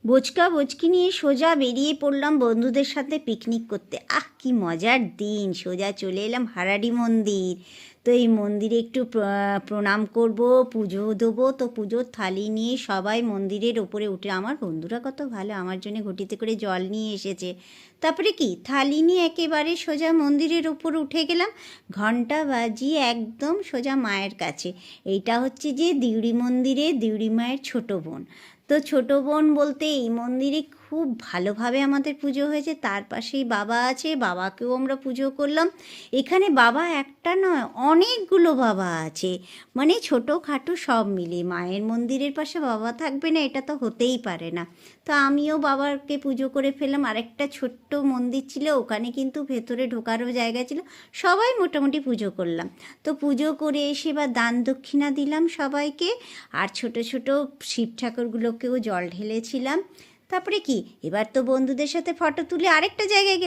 বোচকা বচকি নিয়ে সোজা বেরিয়ে পড়লাম বন্ধুদের সাথে পিকনিক করতে। কি মজার দিন! সোজা চলে এলাম হারাডি মন্দির। তো এই মন্দিরে একটু প্রণাম করব, পুজো দেবো। তো পুজোর থালি নিয়ে সবাই মন্দিরের ওপরে উঠে, আমার বন্ধুরা কত ভালো, আমার জন্য ঘটিতে করে জল নিয়ে এসেছে। তারপরে কি থালি নিয়ে একেবারে সোজা মন্দিরের ওপর উঠে গেলাম, ঘন্টা বাজিয়ে একদম সোজা মায়ের কাছে। এইটা হচ্ছে যে দিউড়ি মন্দিরে দিউড়ি মায়ের ছোটো বোন। তো ছোটো বোন বলতে এই মন্দিরে খুব ভালোভাবে আমাদের পুজো হয়েছে। তার পাশেই বাবা আছে, বাবাকেও আমরা পুজো করলাম। এখানে বাবা একটা নয়, অনেকগুলো বাবা আছে, মানে ছোটোখাটো সব মিলে। মায়ের মন্দিরের পাশে বাবা থাকবে না, এটা তো হতেই পারে না। তো আমিও বাবাকে পুজো করে ফেললাম। আরেকটা ছোট্ট মন্দির ছিল, ওখানে কিন্তু ভেতরে ঢোকারও জায়গা ছিল। সবাই মোটামুটি পুজো করলাম। তো পুজো করে এসে বা দান দক্ষিণা দিলাম সবাইকে, আর ছোট ছোট শিব ঠাকুরগুলোকেও জল ঢেলেছিলাম। তারপরে কি এবার তো বন্ধুদের সাথে ফটো তুলে আরেকটা জায়গায় গেলাম।